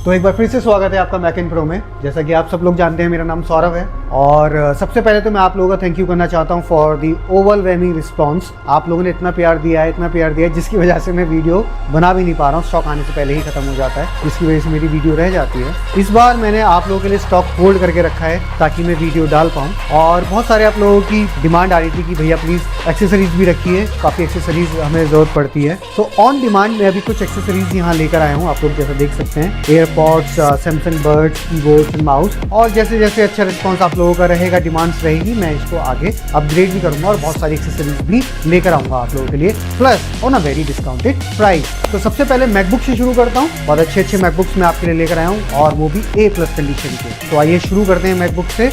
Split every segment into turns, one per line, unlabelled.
तो एक बार फिर से स्वागत है आपका मैक इन प्रो में। जैसा कि आप सब लोग जानते हैं, मेरा नाम सौरभ है और सबसे पहले तो मैं आप लोगों का थैंक यू करना चाहता हूं फॉर दी ओवरवेलमिंग रिस्पांस। आप लोगों ने इतना प्यार दिया है जिसकी वजह से मैं वीडियो बना भी नहीं पा रहा हूं। स्टॉक आने से पहले ही खत्म हो जाता है, जिसकी वजह से मेरी वीडियो रह जाती है। इस बार मैंने आप लोगों के लिए स्टॉक होल्ड करके रखा है ताकि मैं वीडियो डाल पाऊँ। और बहुत सारे आप लोगों की डिमांड आ रही थी कि भैया प्लीज़ एक्सेसरीज भी रखिए, काफ़ी एक्सेसरीज हमें ज़रूरत पड़ती है। तो ऑन डिमांड मैं अभी कुछ एक्सेसरीज यहाँ लेकर आया हूँ। आप लोग जैसा देख सकते हैं, AirPods, Samsung birds, keyboard, mouse. और जैसे जैसे अच्छा रिस्पांस आप लोगों का रहेगा, डिमांड्स रहेगी, मैं इसको आगे अपग्रेड भी करूंगा और बहुत सारी एक्सेसरीज भी लेकर आऊंगा आप लोगों के लिए, plus on a very discounted price. तो सबसे पहले मैकबुक से शुरू करता हूँ। बहुत अच्छे मैकबुक्स मैं आपके लिए लेकर आया हूँ और वो भी A+ कंडीशन के। तो आइए शुरू करते हैं मैकबुक से।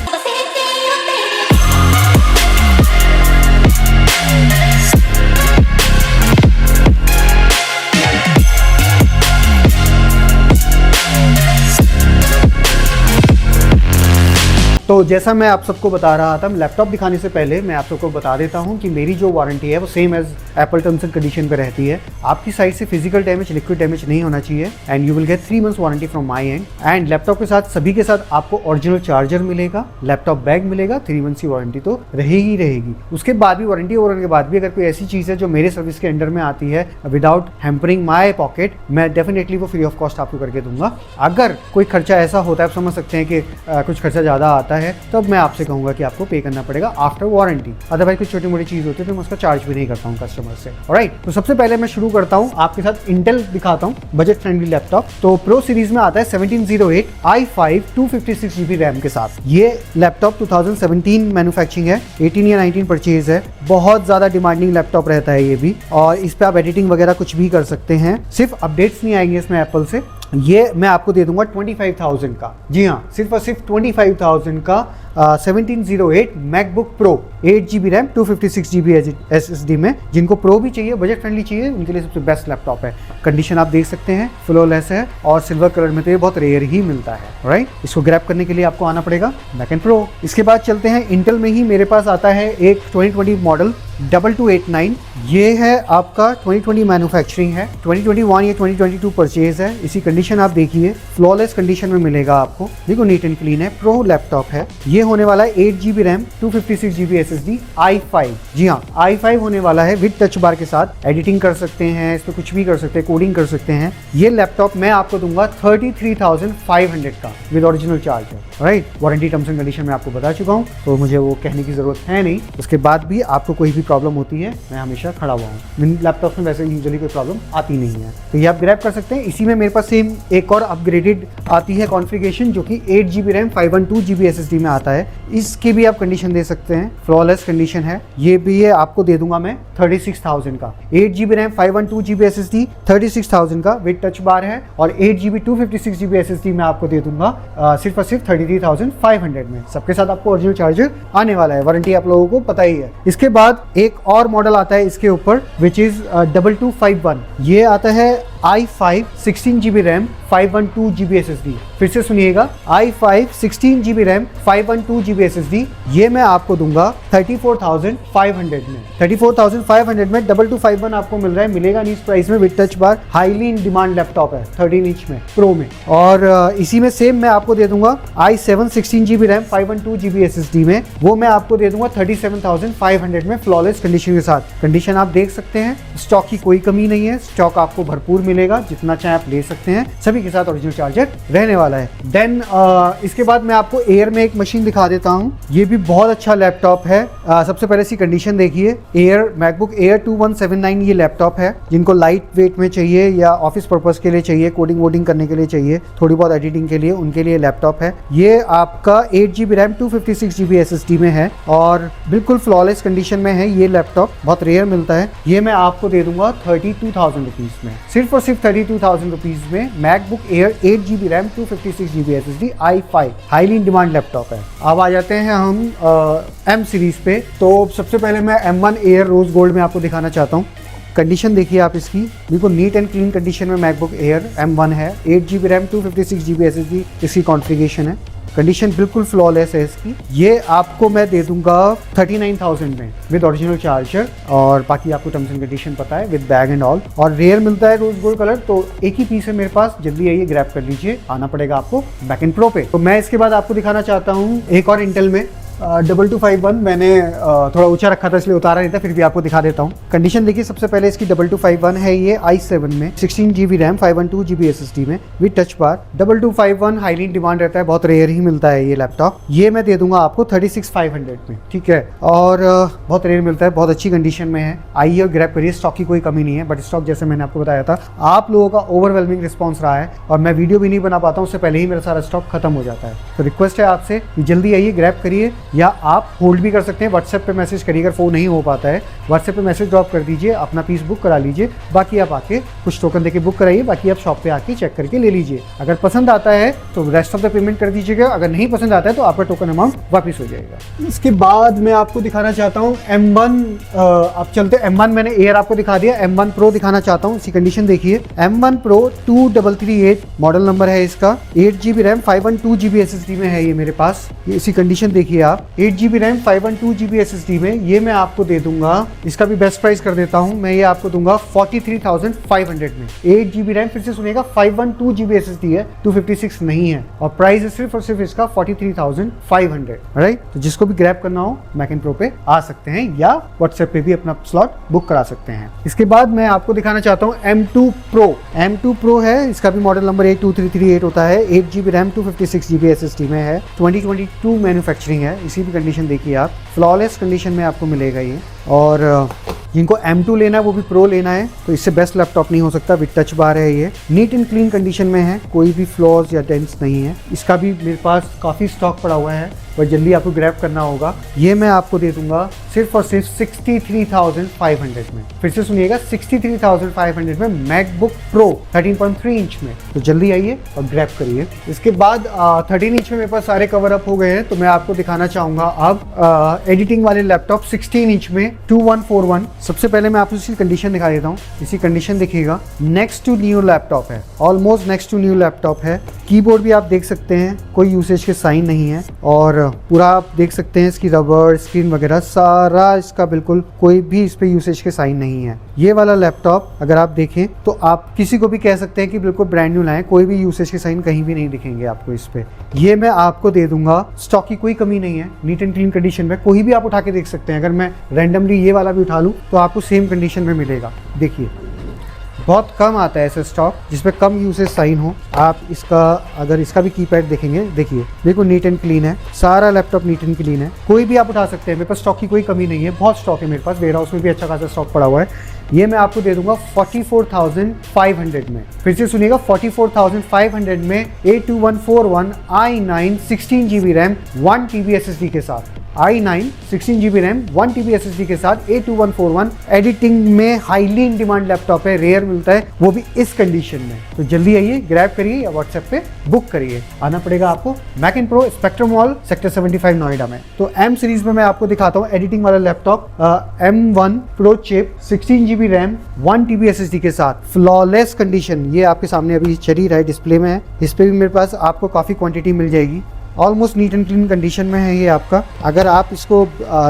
तो जैसा मैं आप सबको बता रहा था, लैपटॉप दिखाने से पहले मैं आप सबको बता देता हूं कि मेरी जो वारंटी है वो same as Apple terms and condition पे रहती है। आपकी साइड से फिजिकल डैमेज, लिक्विड डैमेज नहीं होना चाहिए and you will get 3 months warranty from my and. And laptop के साथ, सभी के साथ आपको ओरिजिनल चार्जर मिलेगा, लैपटॉप बैग मिलेगा, 3 मंथ्स की वारंटी तो रहेगी। उसके बाद भी वारंटी के बाद भी अगर कोई ऐसी चीज़ है जो मेरे सर्विस के अंडर में आती है विदाउट हैम्परिंग माई पॉकेट, मैं डेफिनेटली वो फ्री ऑफ कॉस्ट आपको करके दूंगा। अगर कोई खर्चा ऐसा होता है, आप समझ सकते हैं कि कुछ खर्चा ज़्यादा आता है, तब मैं आपसे कहूंगा कि आपको पे करना पड़ेगा आफ्टर वारंटी। अदरवाइज कुछ छोटी मोटी चीज होती है तो मैं उसका चार्ज भी नहीं करता हूँ कस्टमर से। ऑलराइट, तो सबसे पहले मैं शुरू करता हूँ आपके साथ इंटेल दिखाता हूँ, बजट फ्रेंडली लैपटॉप। तो प्रो सीरीज में आता है 1708 i5 256 GB रैम के साथ। ये लैपटॉप 2017 मैन्युफैक्चरिंग है, 18 या 19 परचेज है। बहुत ज्यादा डिमांडिंग लैपटॉप रहता है ये भी, और इस पे आप एडिटिंग वगैरह कुछ भी कर सकते हैं। सिर्फ अपडेट्स नहीं आएंगे इसमें एप्पल से। ये मैं आपको दे दूंगा 25,000 का। जी हाँ, सिर्फ और सिर्फ 25,000 का 1708 MacBook pro, 8 GB RAM, 256 GB SSD में। जिनको प्रो भी चाहिए, बजट फ्रेंडली चाहिए, उनके लिए सबसे बेस्ट लैपटॉप है। कंडीशन आप देख सकते हैं, फ्लॉलेस है और सिल्वर कलर में तो ये बहुत रेयर ही मिलता है। राइट, इसको ग्रैब करने के लिए आपको आना पड़ेगा मैक इन प्रो। इसके बाद चलते हैं, इंटेल में ही मेरे पास आता है एक 2020 मॉडल 2289। ये है आपका 2020 मैन्युफैक्चरिंग है, 2021 या 2022 परचेज है। इसी कंडीशन आप देखिए, फ्लॉलेस कंडीशन में मिलेगा आपको। देखो नीट एंड क्लीन है, प्रो लैपटॉप है। ये होने वाला है 8 GB RAM, 256 GB SSD, i5। जी हाँ, i5 होने वाला है विद टच बार के साथ। एडिटिंग कर सकते हैं, इस पर कुछ भी कर सकते हैं, कोडिंग कर सकते हैं। ये लैपटॉप मैं आपको दूंगा 33,500 का with original charger. Right, warranty terms and condition में आपको बता चुका हूँ, तो मुझे वो कहने की जरूरत है नहीं। उसके बाद भी आपको कोई भी प्रॉब्लम होती है, मैं हमेशा खड़ा हुआ हूँ। लैपटॉप में वैसे यूजुअली कोई प्रॉब्लम आती नहीं है, तो ये आप ग्रैब कर सकते हैं। इसी में मेरे पास सेम एक और अपग्रेडेड आती है कॉन्फ़िगरेशन, जो कि 8 GB रैम 512 GB SSD में आता है। इसकी भी आप कंडीशन दे सकते हैं, फ्लॉलेस कंडीशन है। ये भी है, आपको दे दूंगा मैं 36,000 का। 8 GB रैम 512 GB SSD, 36,000 का विद टच बार है। और 8 GB 256 GB SSD में आपको दे दूंगा सिर्फ और सिर्फ 33,500 में। सबके साथ आपको ओरिजिनल चार्जर आने वाला है, वारंटी आप लोगों को पता ही है। इसके बाद एक और मॉडल आता है इसके ऊपर, विच इज 2251। ये आता है i5 16 GB RAM 512 GB SSD। फिर से सुनिएगा, i5 16 GB RAM 512 GB SSD। ये मैं आपको दूंगा 34,500 में। 34,500 में 2251 आपको मिल रहा है, मिलेगा नहीं इस प्राइस में with touch bar. Highly in demand laptop है 13 इंच में, प्रो में। और इसी में सेम मैं आपको दे दूंगा i7 16 GB RAM 512 GB SSD में। वो मैं आपको दे दूंगा 37,500 में, फ्लॉलेस कंडीशन के साथ। कंडीशन आप देख सकते हैं, स्टॉक की कोई कमी नहीं है, स्टॉक आपको भरपूर मिलेगा, जितना चाहे आप ले सकते हैं। सभी के साथ ओरिजिनल चार्जर रहने वाला है। देन इसके बाद मैं आपको एयर में एक मशीन दिखा देता हूं। ये भी बहुत अच्छा लैपटॉप है। सबसे पहले इसकी कंडीशन देखिए, एयर मैकबुक एयर 2179 ये लैपटॉप है। जिनको लाइट वेट में चाहिए या ऑफिस पर्पस के लिए चाहिए, कोडिंग वोडिंग करने के लिए चाहिए, थोड़ी बहुत एडिटिंग के लिए, उनके लिए लैपटॉप है। ये आपका 8 GB रैम 256 GB SSD में है और बिल्कुल फ्लॉलेस कंडीशन में है। ये लैपटॉप बहुत रेयर मिलता है। ये मैं आपको दे दूंगा 32,000 रुपीज में, सिर्फ और सिर्फ 32,000 रुपीज में। MacBook air 8 GB RAM 256 GB SSD i5, highly in demand laptop है। अब आ जाते हैं हम M सीरीज पे। तो सबसे पहले मैं M1 एयर रोज गोल्ड में आपको दिखाना चाहता हूँ। कंडीशन देखिए आप इसकी, बिल्कुल नीट एंड क्लीन कंडीशन में मैकबुक एयर M1 है। 8 GB रैम 256 GB SSD इसकी कॉन्फ़िगरेशन है। कंडीशन बिल्कुल फ्लॉलेस है इसकी। ये आपको मैं दे दूंगा 39,000 में विद ओरिजिनल चार्जर, और बाकी आपको टर्म्स एंड कंडीशन पता है, विद बैग एंड ऑल। और रेयर मिलता है रोज गोल्ड कलर, तो एक ही पीस है मेरे पास, जल्दी आइए ग्रैब कर लीजिए। आना पड़ेगा आपको मैकन प्रो पे। तो मैं इसके बाद आपको दिखाना चाहता हूँ एक और इंटेल में 2251। मैंने थोड़ा ऊंचा रखा था इसलिए उतारा नहीं था, फिर भी आपको दिखा देता हूँ। कंडीशन देखिए, सबसे पहले इसकी 2251 है, ये i7 में 16 GB रैम 512 GB SSD में with touch bar. 2251 highly demand रहता है, बहुत रेयर ही मिलता है ये लैपटॉप। ये मैं दे दूंगा आपको 36,500 में, ठीक है। और बहुत रेयर मिलता है, बहुत अच्छी कंडीशन में है। आइए और ग्रैब करिए, स्टॉक की कोई कमी नहीं है। बट स्टॉक जैसे मैंने आपको बताया था, आप लोगों का ओवरवेलमिंग रिस्पॉन्स रहा है और मैं वीडियो भी नहीं बना पाता हूँ, उससे पहले ही मेरा सारा स्टॉक खत्म हो जाता है। तो रिक्वेस्ट है आपसे कि जल्दी आइए, ग्रैब करिए, या आप होल्ड भी कर सकते हैं। व्हाट्सएप पे मैसेज करिए, अगर फ़ोन नहीं हो पाता है व्हाट्सएप पे मैसेज ड्रॉप कर दीजिए, अपना पीस बुक करा लीजिए। बाकी आप आके कुछ टोकन देके बुक कराइए, बाकी आप शॉप पे आके चेक करके ले लीजिए। अगर पसंद आता है तो रेस्ट ऑफ द पेमेंट कर दीजिएगा, अगर नहीं पसंद आता है तो आपका टोकन अमाउंट वापस हो जाएगा। इसके बाद मैं आपको दिखाना चाहता हूँ M1। आप चलते M1, मैंने एयर आपको दिखा दिया, M1 Pro दिखाना चाहता हूँ। इसी कंडीशन देखिए, M1 Pro 2338 मॉडल नंबर है इसका। 8 GB रैम 512 GB SSD में है ये मेरे पास। ये इसी कंडीशन देखिए आप, 8 GB रैम 512 GB SSD में। ये मैं आपको दे दूंगा, इसका भी बेस्ट प्राइस कर देता हूं मैं, ये आपको दूंगा 43,500 में। 8 GB रैम, फिर से सुनिएगा, 512 GB SSD है, 256 नहीं है, और प्राइस है सिर्फ और सिर्फ इसका 43,500, राइट। तो जिसको भी ग्रैब करना हो मैकन प्रो पे आ सकते हैं, या व्हाट्सएप पे भी अपना स्लॉट बुक करा सकते हैं। इसके बाद मैं आपको दिखाना चाहता हूँ M2 Pro। M2 Pro है, इसका भी मॉडल नंबर 82338 होता है। 8 GB रैम 256 GB SSD में है, 2022 मैन्युफैक्चरिंग है। इसी भी कंडीशन देखिए आप, फ्लॉलेस कंडीशन में आपको मिलेगा ये। और जिनको M2 लेना है वो भी प्रो लेना है, तो इससे बेस्ट लैपटॉप नहीं हो सकता। विद टच बार है ये, नीट एंड क्लीन कंडीशन में है, कोई भी फ्लॉज या डेंट्स नहीं है। इसका भी मेरे पास काफ़ी स्टॉक पड़ा हुआ है, पर जल्दी आपको ग्रैब करना होगा। ये मैं आपको दे दूंगा सिर्फ और सिर्फ 63,500 में। फिर से सुनिएगा, 63,500 में मैकबुक प्रो 13.3 इंच में। तो जल्दी आइए और ग्रैब करिए। इसके बाद 13 इंच में मेरे पास सारे कवर अप हो गए हैं, तो मैं आपको दिखाना चाहूँगा अब एडिटिंग वाले लैपटॉप 16 इंच में 2141। सबसे पहले मैं आपको इसकी कंडीशन दिखा देता हूँ। इसी कंडीशन देखिएगा, नेक्स्ट टू न्यू लैपटॉप है, almost next to new laptop है। कीबोर्ड भी आप देख सकते हैं, कोई यूसेज के साइन नहीं है, और पूरा आप देख सकते हैं इसकी रबर स्क्रीन वगैरह सारा इसका बिल्कुल कोई भी इस पे यूसेज के साइन नहीं है। ये वाला लैपटॉप अगर आप देखें तो आप किसी को भी कह सकते हैं कि बिल्कुल ब्रांड न्यू लाएं, कोई भी यूसेज के साइन कहीं भी नहीं दिखेंगे आपको इस पे। ये मैं आपको दे दूंगा, स्टॉक की कोई कमी नहीं है, नीट एंड क्लीन कंडीशन में, कोई भी आप उठा के देख सकते हैं। अगर मैं रैंडमली ये वाला भी उठा लूँ तो आपको सेम कंडीशन में मिलेगा। देखिए, बहुत कम आता है ऐसे स्टॉक जिसपे कम यूसेज साइन हो। आप इसका अगर इसका भी कीपैड देखेंगे, देखिए बिल्कुल नीट एंड क्लीन है, सारा लैपटॉप नीट एंड क्लीन है, कोई भी आप उठा सकते हैं। मेरे पास स्टॉक की कोई कमी नहीं है, बहुत स्टॉक है मेरे पास, वेयर हाउस में भी अच्छा खासा स्टॉक पड़ा हुआ है। ये मैं आपको दे दूंगा 44,500 में। फिर से सुनिएगा, 44,500 में 82141 i9 16 GB RAM 1 TB SSD के साथ। i9 16 GB RAM 1 TB SSD के साथ 82141 एडिटिंग में हाईली इन डिमांड लैपटॉप है, रेयर मिलता है, वो भी इस कंडीशन में। तो जल्दी आइए, ग्रैब करिए या व्हाट्सएप पे बुक करिए। आना पड़ेगा आपको McKeon pro, spectrum mall, sector 75 Noida में। तो M सीरीज में मैं आपको दिखाता हूँ एडिटिंग वाला laptop, M1 Pro chip 16 GB RAM 1 TB SSD के साथ, फ्लॉलेस कंडीशन। ये आपके सामने अभी चल ही रहा है, डिस्प्ले में है। इस पे भी मेरे पास आपको काफ़ी क्वांटिटी मिल जाएगी, almost neat and clean condition में है ये आपका। अगर आप इसको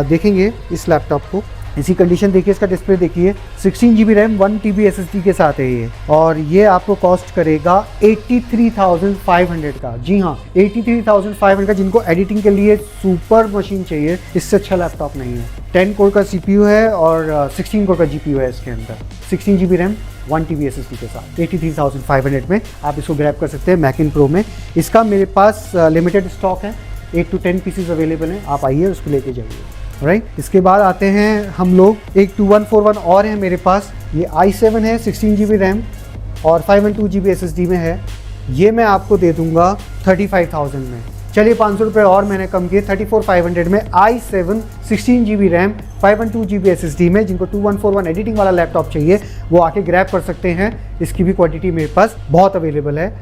देखेंगे इस लैपटॉप को, इसी कंडीशन देखिए, इसका डिस्प्ले देखिए, 16 GB रैम 1 TB SSD के साथ है ये, और ये आपको कॉस्ट करेगा 83,500 का। जी हाँ, 83,500 का। जिनको एडिटिंग के लिए सुपर मशीन चाहिए, इससे अच्छा लैपटॉप नहीं है। 10 कोर का CPU है और 16 कोर का GPU है इसके अंदर, 16 GB रैम 1 TB SSD के साथ 83,500 में आप इसको ग्रैब कर सकते हैं मैकन प्रो में। इसका मेरे पास लिमिटेड स्टॉक है, 8 to 10 पीसेज अवेलेबल हैं, आप आइए उसको लेके जाइए, राइट। इसके बाद आते हैं हम लोग, एक 2141 और है मेरे पास, ये i7 है, 16 GB रैम और 512 GB SSD में है। ये मैं आपको दे दूंगा 35,000 में। चलिए 500 रुपये और मैंने कम किए, 34,500 में i7 16 GB RAM 512 GB SSD में। जिनको 2141 एडिटिंग वाला लैपटॉप चाहिए वो आके ग्रैब कर सकते हैं। इसकी भी क्वांटिटी मेरे पास बहुत अवेलेबल है,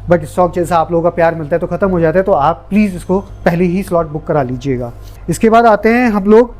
बट स्टॉक जैसा आप लोगों का प्यार मिलता है तो ख़त्म हो जाता है, तो आप प्लीज़ इसको पहले ही स्लॉट बुक करा लीजिएगा। इसके बाद आते हैं हम लोग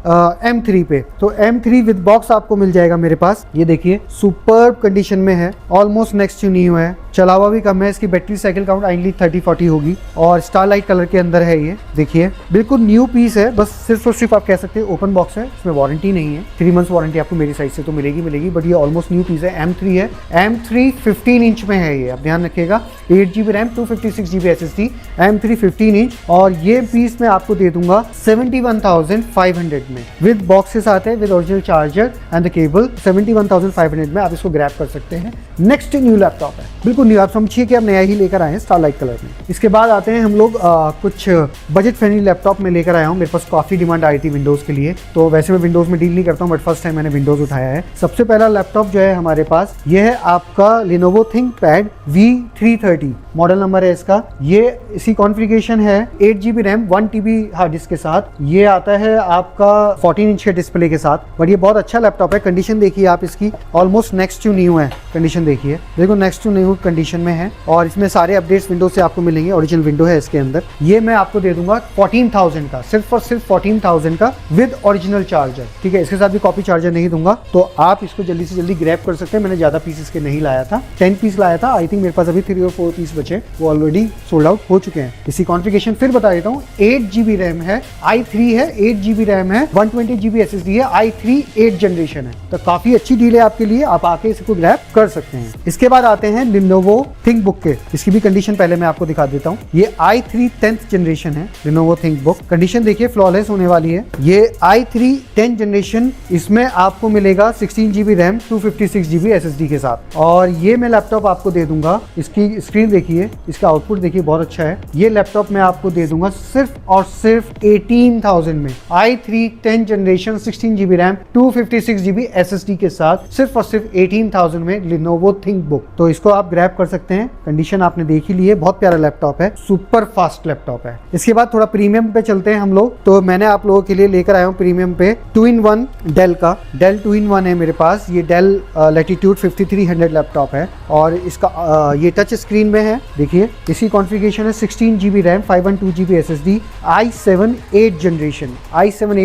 M3 पे। तो M3 विद बॉक्स आपको मिल जाएगा मेरे पास। ये देखिए सुपर्ब कंडीशन में है, ऑलमोस्ट नेक्स्ट टू न्यू है, चला हुआ भी कम है। इसकी बैटरी साइकिल काउंट आइनली 30-40 होगी और स्टारलाइट कलर के अंदर है। ये देखिए बिल्कुल न्यू पीस है, बस सिर्फ और सिर्फ आप कह सकते हैं ओपन बॉक्स है, इसमें वारंटी नहीं है। 3 मंथ्स वारंटी आपको मेरी साइड से तो मिलेगी, बट ये ऑलमोस्ट न्यू पीस है। M3 है, M3 15 इंच में है। ये आप ध्यान रखिएगा, 8GB RAM 256GB SSD, M3 15 inch. और ये पीस मैं आपको दे दूंगा 71,500 में, विद बॉक्स के साथ है, with original charger and the cable. 71,500 में आप इसको ग्रैब कर सकते हैं। नेक्स्ट न्यू लैपटॉप है, बिल्कुल न्यू, आप समझिए कि आप नया ही लेकर आए हैं स्टारलाइट कलर में। इसके बाद आते हैं हम लोग कुछ बजट फ्रेंडली लैपटॉप में लेकर आया हूँ। मेरे पास काफी डिमांड आई थी विंडोज के लिए, तो वैसे मैं विंडोज में डील नहीं करता हूँ, बट फर्स्ट टाइम मैंने विंडोज उठाया है। सबसे पहला लैपटॉप जो है हमारे पास, ये है आपका Lenovo ThinkPad V330, model number है इसका। ये इसी कॉन्फ़िगरेशन है, 8GB RAM 1TB hard disk के साथ। ये आता है आपका 14 इंच के डिस्प्ले के साथ, बट ये बहुत अच्छा लैपटॉप है। कंडीशन देखिए आप इसकी, ऑलमोस्ट नेक्स्ट टू न्यू है। कंडीशन देखिए, देखो नेक्स्ट टू न्यू कंडीशन में है, और इसमें सारे अपडेट्स विंडोज से आपको मिलेंगे। ओरिजिनल विंडो है इसके अंदर। ये मैं आपको दे दूंगा 14,000 का, सिर्फ और सिर्फ 14,000 का, विद ओरिजिनल चार्जर। ठीक है, इसके साथ भी कॉपी चार्जर नहीं दूंगा, तो आप इसको जल्दी से जल्दी ग्रैब कर सकते हैं। मैंने ज्यादा पीस इसके नहीं लाया था, 10 पीस लाया था। आई थिंक मेरे पास अभी 3 और 4 पीस बचे, वो ऑलरेडी सोल्ड आउट हो चुके हैं। इसी कॉन्फ़िगरेशन फिर बता देता हूँ, 8GB रैम है, i3 है, 8GB रैम है, 120GB SSD है, i3 8 जनरेशन है। तो काफी अच्छी डील है आपके लिए, आप आके इसको ग्रैब कर सकते हैं। इसके बाद आते हैं Lenovo ThinkBook के। इसकी भी कंडीशन पहले मैं आपको दिखा देता हूँ। ये i3 10th जनरेशन है Lenovo ThinkBook। कंडीशन देखिए फ्लॉलेस होने वाली है। ये i3 10th जनरेशन, इसमें आपको मिलेगा 16GB रैम 256GB SSD के साथ। और ये मैं लैपटॉप आपको दे दूंगा, इसकी स्क्रीन देखिए, इसका आउटपुट देखिए, बहुत अच्छा है। ये लैपटॉप मैं आपको दे दूंगा सिर्फ और सिर्फ 18,000 में, i3 10th generation 16GB RAM 256GB SSD के साथ, सिर्फ और सिर्फ 18,000 में Lenovo ThinkBook। तो इसको आप ग्रैब कर सकते हैं। कंडीशन आपने देख ही ली है, बहुत प्यारा लैपटॉप है, सुपर फास्ट लैपटॉप है। इसके बाद थोड़ा प्रीमियम पे चलते हैं हम लोग। तो मैंने आप लोगों के लिए लेकर आया हूँ प्रीमियम पे 2-in-1 डेल का, डेल 2-in-1 है मेरे पास। ये डेल Latitude 5300 लैपटॉप है, और इसका ये टच स्क्रीन में है। देखिए इसी कॉन्फ़िगरेशन है, 16GB RAM 512GB SSD, i7 8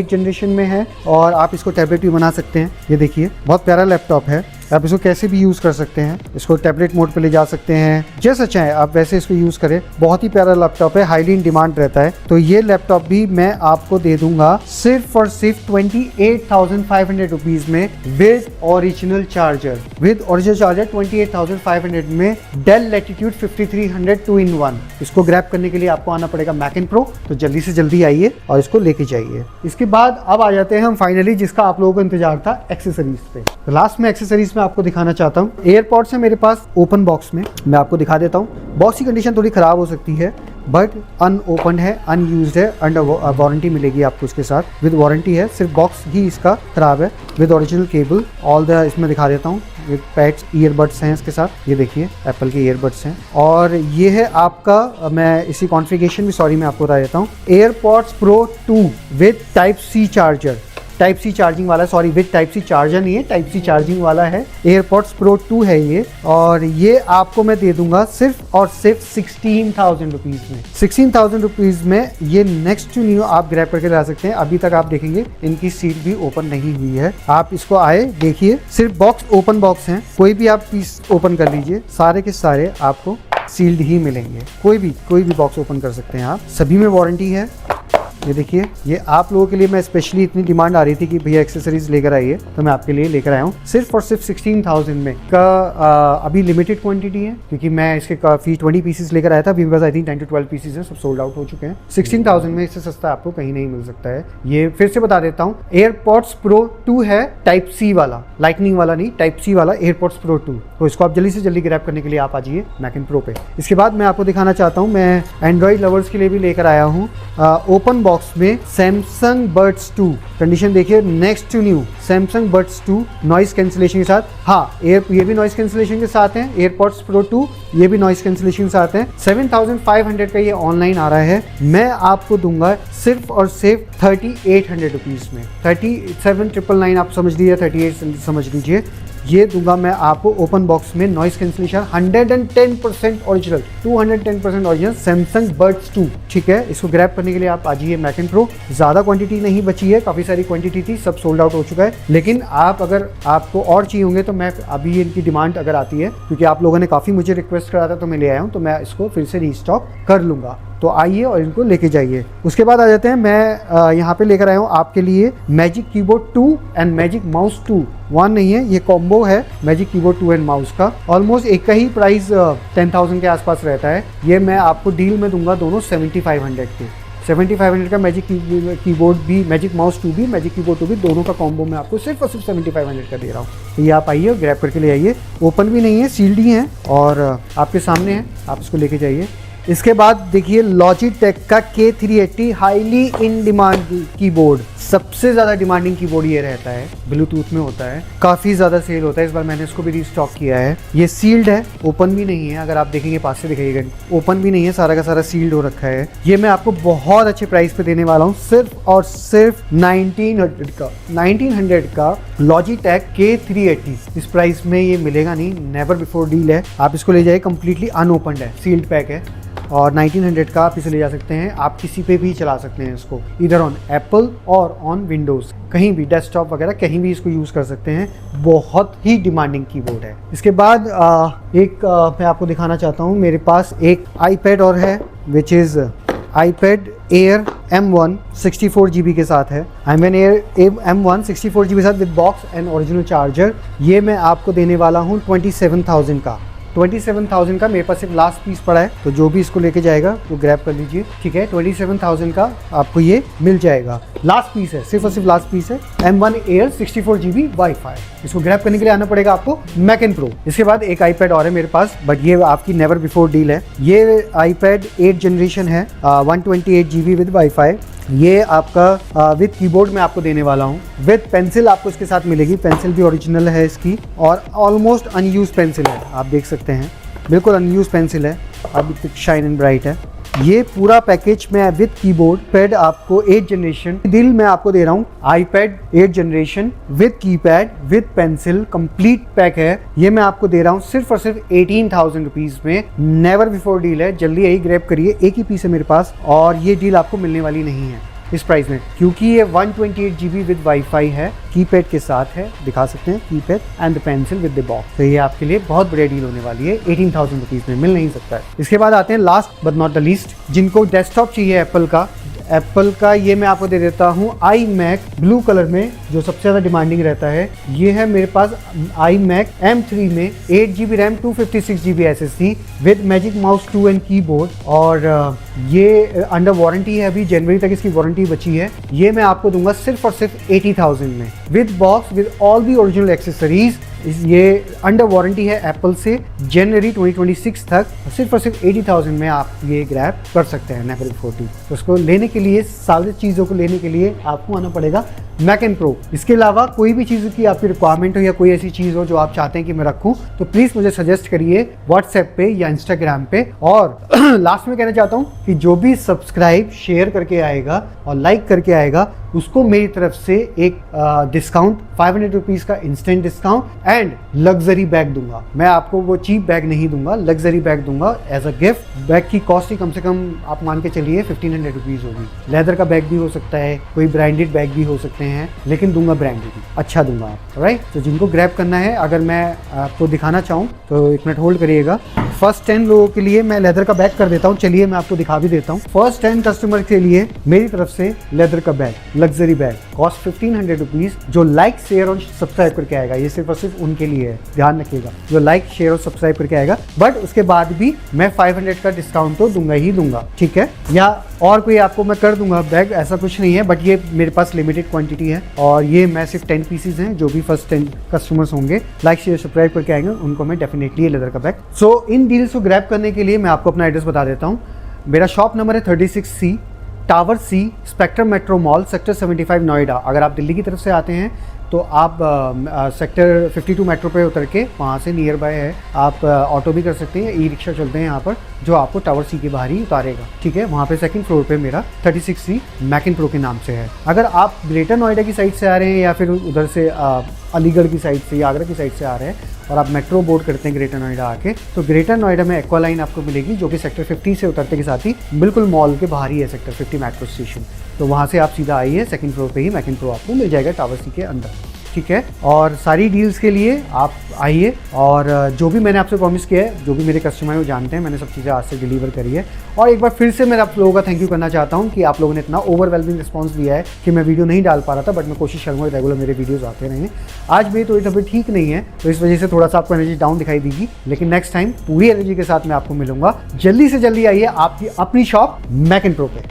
generation में है, और आप इसको टैबलेट भी बना सकते हैं। ये देखिए बहुत प्यारा लैपटॉप है, आप इसको कैसे भी यूज़ कर सकते हैं। इसको टैबलेट मोड पे ले जा सकते हैं, जैसा चाहे आप वैसे इसको यूज़ करें। बहुत ही प्यारा लैपटॉप है, हाईली इन डिमांड रहता है। तो ये लैपटॉप भी मैं आपको दे दूंगा सिर्फ और सिर्फ 28,500 रुपीज़ में, विद ओरिजिनल चार्जर। 28,500 में डेल Latitude 5300 2-in-1। इसको ग्रैब करने के लिए आपको आना पड़ेगा मैक एंड प्रो, तो जल्दी से जल्दी आइए और इसको लेके जाइए। इसके बाद अब आ जाते हैं हम फाइनली, जिसका आप लोगों को इंतजार था, एक्सेसरीज पे। तो लास्ट में एक्सेसरीज में आपको दिखाना चाहता हूँ एयरपॉड्स है मेरे पास ओपन बॉक्स में, मैं आपको दिखा देता हूँ। बॉक्स की कंडीशन थोड़ी खराब हो सकती है, बट अनओपन है, अनयूज्ड है, अंडर वारंटी मिलेगी आपको इसके साथ, विद वारंटी है। सिर्फ बॉक्स ही इसका खराब है, with original cable all the, इसमें दिखा देता हूँ, विद पैड्स, ईयरबड्स हैं इसके साथ। ये देखिए एप्पल के ईयरबड्स हैं। और ये है आपका, मैं इसी कॉन्फ़िगरेशन भी, सॉरी मैं आपको बता देता हूँ, AirPods Pro 2 with type C charger, type C charging वाला, sorry with type C charger नहीं है, टाइप सी चार्जिंग वाला है। एयरपॉड्स प्रो 2 है ये, और ये आपको मैं दे दूंगा सिर्फ और सिर्फ 16,000 रुपीज़ में। 16,000 रुपीज़ में ये नेक्स्ट टू न्यू आप ग्रैब करके ला सकते हैं। अभी तक आप देखेंगे इनकी सील भी ओपन नहीं हुई है। आप इसको आए देखिए, सिर्फ बॉक्स ओपन बॉक्स हैं, कोई भी आप पीस ओपन कर लीजिए, सारे के सारे आपको सील्ड ही मिलेंगे। कोई भी बॉक्स ओपन कर सकते हैं आप, सभी में वारंटी है। ये देखिए, ये आप लोगों के लिए मैं स्पेशली, इतनी डिमांड आ रही थी कि भैया एक्सेसरीज लेकर आइए, तो मैं आपके लिए लेकर आया हूँ सिर्फ और सिर्फ 16,000 में का। अभी लिमिटेड क्वांटिटी है, क्योंकि मैं इसके काफ़ी 20 पीसेस लेकर आया था, अभी बस आई थिंक 10 to 12 पीसेस हैं, सब सोल्ड आउट हो चुके हैं। 16,000 में इससे सस्ता आपको कहीं नहीं मिल सकता है। ये फिर से बता देता हूँ, एयरपॉड्स प्रो 2 है, टाइप सी वाला, लाइटनिंग वाला नहीं, टाइप सी वाला एयरपॉड्स प्रो 2। तो इसको आप जल्दी से जल्दी ग्रैब करने के लिए आप आ जाइए मैक एंड प्रो पे। इसके बाद मैं आपको दिखाना चाहता हूँ, मैं एंड्रॉइड लवर्स के लिए भी लेकर आया हूँ ओपन बॉक्स में सैमसंग बड्स 2। कंडीशन देखिए, next to new Samsung buds 2 noise cancellation के साथ। हाँ, ये भी नॉइस कैंसिलेशन के साथ हैं। एयरपॉड्स प्रो 2 ये भी नॉइस कैंसिलेशन के साथ हैं। 7,500 का ये ऑनलाइन आ रहा है, मैं आपको दूंगा सिर्फ और सिर्फ 3,800 रुपीज़ में। 37,999 आप समझ लीजिए, 38 समझ लीजिए। ये दूंगा मैं आपको ओपन बॉक्स में noise cancellation 110% original, 210% original Samsung buds 2। ठीक है, इसको ग्रैब करने के लिए आप आ जाइए मैक एंड प्रो। ज़्यादा क्वांटिटी नहीं बची है, काफ़ी सारी क्वांटिटी थी, सब सोल्ड आउट हो चुका है। लेकिन आप अगर आपको और चाहिए होंगे तो मैं अभी इनकी डिमांड अगर आती है, क्योंकि आप लोगों ने काफ़ी मुझे रिक्वेस्ट करा था तो मैं ले आया हूँ, तो मैं इसको फिर से रीस्टॉक कर लूँगा। तो आइए और इनको लेके जाइए। उसके बाद आ जाते हैं, मैं यहाँ पे लेकर आया हूँ आपके लिए magic keyboard 2 and magic mouse 2। One नहीं है, ये कॉम्बो है मैजिक कीबोर्ड 2 एंड माउस का। ऑलमोस्ट एक का ही प्राइस 10,000 के आसपास रहता है। ये मैं आपको डील में दूंगा दोनों 7,500 के। 7,500 का मैजिक कीबोर्ड भी, मैजिक माउस 2 भी, मैजिक कीबोर्ड 2 भी, दोनों का कॉम्बो मैं आपको सिर्फ और सिर्फ 7,500 का दे रहा हूँ। तो ये आप आइए और ग्रैब करके ले आइए। ओपन भी नहीं है, सील्ड ही है और आपके सामने है, आप इसको लेके जाइए। इसके बाद देखिए लॉजिटेक का K380 highly in demand keyboard. सबसे ज़्यादा डिमांडिंग कीबोर्ड ये रहता है, ब्लूटूथ में होता है, काफ़ी ज़्यादा सेल होता है। इस बार मैंने इसको भी रीस्टॉक किया है। ये सील्ड है, ओपन भी नहीं है। अगर आप देखेंगे पास से दिखाइएगा, ओपन भी नहीं है, सारा का सारा सील्ड हो रखा है। ये मैं आपको बहुत अच्छे प्राइस पे देने वाला हूँ, सिर्फ और सिर्फ 1900 का लॉजिटेक K380। इस प्राइस में ये मिलेगा नहीं, नेवर बिफोर डील है। आप इसको ले जाइए, कंप्लीटली अनओपनड है, सील्ड पैक है और 1900 का आप इसे ले जा सकते हैं। आप किसी पे भी चला सकते हैं इसको, इधर ऑन एप्पल और ऑन विंडोज़, कहीं भी डेस्कटॉप वगैरह कहीं भी इसको यूज़ कर सकते हैं। बहुत ही डिमांडिंग कीबोर्ड है। इसके बाद मैं आपको दिखाना चाहता हूँ, मेरे पास एक आईपैड और है which is iPad Air M1 64 GB के साथ है। iPad Air M1 64 GB के साथ with box and original charger. ये मैं आपको देने वाला हूँ 27,000 का। 27,000 का मेरे पास सिर्फ लास्ट पीस पड़ा है, तो जो भी इसको लेके जाएगा वो ग्रैब कर लीजिए। ठीक है, 27,000 का आपको ये मिल जाएगा। लास्ट पीस है, सिर्फ और सिर्फ लास्ट पीस है। M1 Air 64 GB wifi. इसको ग्रैब करने के लिए आना पड़ेगा आपको मैक एंड प्रो। इसके बाद एक आईपैड और है मेरे पास, बट ये आपकी नेवर बिफोर डील है। ये आईपैड 8 जनरेशन है, 128 GB विद वाईफाई। ये आपका विद कीबोर्ड में आपको देने वाला हूँ, विद पेंसिल आपको इसके साथ मिलेगी। पेंसिल भी ओरिजिनल है इसकी और ऑलमोस्ट अनयूज पेंसिल है, आप देख सकते हैं, बिल्कुल अनयूज पेंसिल है, अभी तक शाइन एंड ब्राइट है। ये पूरा पैकेज में विद कीबोर्ड पैड आपको 8 जनरेशन डील में आपको दे रहा हूँ। IPad 8 generation with keypad with pencil complete pack है। ये मैं आपको दे रहा हूँ सिर्फ और सिर्फ 18,000 रुपीज में। नेवर बिफोर डील है, जल्दी यही ग्रैब करिए। एक ही पीस है मेरे पास और ये डील आपको मिलने वाली नहीं है इस प्राइस में, क्योंकि ये 128 GB विद वाईफाई है, कीपैड के साथ है, दिखा सकते हैं keypad and the pencil with the box. तो ये आपके लिए बहुत बढ़िया डील होने वाली है, 18,000 रुपीज में मिल नहीं सकता है। इसके बाद आते हैं last but not the least, जिनको डेस्कटॉप चाहिए एप्पल का ये मैं आपको दे देता हूँ iMac ब्लू कलर में, जो सबसे ज़्यादा डिमांडिंग रहता है। ये है मेरे पास iMac M3 में 8 GB RAM 256 GB SSD with magic mouse 2 and keyboard. और ये अंडर वारंटी है, अभी जनवरी तक इसकी वारंटी बची है। ये मैं आपको दूंगा सिर्फ और सिर्फ 80,000 में with box with all the original accessories. ये अंडर वारंटी है एप्पल से जनवरी 2026 तक। सिर्फ और सिर्फ 80,000 में आप ये ग्रैब कर सकते हैं नेवर बिफोर डील। तो उसको लेने के लिए, सारी चीज़ों को लेने के लिए आपको आना पड़ेगा मैक एंड प्रो। इसके अलावा कोई भी चीज़ की आपकी रिक्वायरमेंट हो या कोई ऐसी चीज़ हो जो आप चाहते हैं कि मैं रखूं, तो प्लीज़ मुझे सजेस्ट करिए व्हाट्सएप पे या इंस्टाग्राम पे। और लास्ट में कहना चाहता हूं कि जो भी सब्सक्राइब शेयर करके आएगा और लाइक करके आएगा, उसको मेरी तरफ से एक डिस्काउंट 500 रुपीज़ का instant discount and luxury bag दूंगा। मैं आपको वो चीप बैग नहीं दूंगा, लग्जरी बैग दूंगा एज अ गिफ्ट। बैग की कॉस्ट ही कम से कम आप मान के चलिए 1500 रुपीज़ होगी। लेदर का बैग भी हो सकता है, कोई ब्रांडेड बैग भी हो सकते हैं, लेकिन दूंगा ब्रांडेड ही, अच्छा दूंगा आप। राइट, तो जिनको ग्रैब करना है, अगर मैं आपको दिखाना चाहूँ तो 1 मिनट होल्ड करिएगा। फर्स्ट 10 लोगों के लिए मैं लेदर का बैग कर देता हूँ। चलिए मैं आपको दिखा भी देता हूँ। फर्स्ट 10 कस्टमर के लिए मेरी तरफ से लेदर का bag, luxury bag, cost 1500 rupees. जो लाइक शेयर और सब्सक्राइब करके आएगा, ये सिर्फ और सिर्फ उनके लिए है, ध्यान रखिएगा, जो लाइक शेयर और सब्सक्राइब करके आएगा। बट उसके बाद भी मैं 500 का डिस्काउंट तो दूंगा ही दूंगा, ठीक है। या और कोई आपको मैं कर दूंगा बैग, ऐसा कुछ नहीं है, बट ये मेरे पास लिमिटेड क्वांटिटी है और ये मैं सिर्फ 10 पीसेज हैं। जो भी फर्स्ट 10 कस्टमर्स होंगे लाइक शेयर सब्सक्राइब करके आएंगे, उनको मैं डेफिनेटली ये लेदर का बैग। सो इन डील्स को ग्रैब करने के लिए मैं आपको अपना एड्रेस बता देता हूँ। मेरा शॉप नंबर है 36C tower C, spectrum metro mall, sector 75 Noida. अगर आप दिल्ली की तरफ से आते हैं तो आप सेक्टर 52 मेट्रो पे उतर के वहाँ से नियर बाय है, आप ऑटो भी कर सकते हैं, ई रिक्शा चलते हैं यहाँ पर, जो आपको टावर C के बाहर ही उतारेगा, ठीक है। वहाँ पे सेकंड फ्लोर पे मेरा 36C मैक एंड प्रो के नाम से है। अगर आप ग्रेटर नोएडा की साइड से आ रहे हैं या फिर उधर से अलीगढ़ की साइड से या आगरा की साइड से आ रहे हैं और आप मेट्रो बोर्ड करते हैं ग्रेटर नोएडा आके, तो ग्रेटर नोएडा में एक्वा लाइन आपको मिलेगी, जो कि सेक्टर 50 से उतरते के साथ ही बिल्कुल मॉल के बाहर ही है सेक्टर 50 मेट्रो स्टेशन। तो वहाँ से आप सीधा आइए, सेकंड फ्लोर पे ही मैकिन प्रो आपको मिल जाएगा टावर सी के अंदर, ठीक है। और सारी डील्स के लिए आप आइए, और जो भी मैंने आपसे प्रॉमिस किया है, जो भी मेरे कस्टमर हैं वो जानते हैं, मैंने सब चीज़ें आज से डिलीवर करी है। और एक बार फिर से मैं आप लोगों का थैंक यू करना चाहता हूँ कि आप लोगों ने इतना ओवरवेलमिंग रिस्पॉन्स दिया है कि मैं वीडियो नहीं डाल पा रहा था, बट मैं कोशिश करूँगा रेगुलर मेरे वीडियोज़ आते रहेंगे। आज मेरी थोड़ी तबीयत ठीक नहीं है, तो इस वजह से थोड़ा सा आपको एनर्जी डाउन दिखाई देगी, लेकिन नेक्स्ट टाइम पूरी एनर्जी के साथ मैं आपको मिलूंगा। जल्दी से जल्दी आइए आपकी अपनी शॉप मैकिन प्रो पे।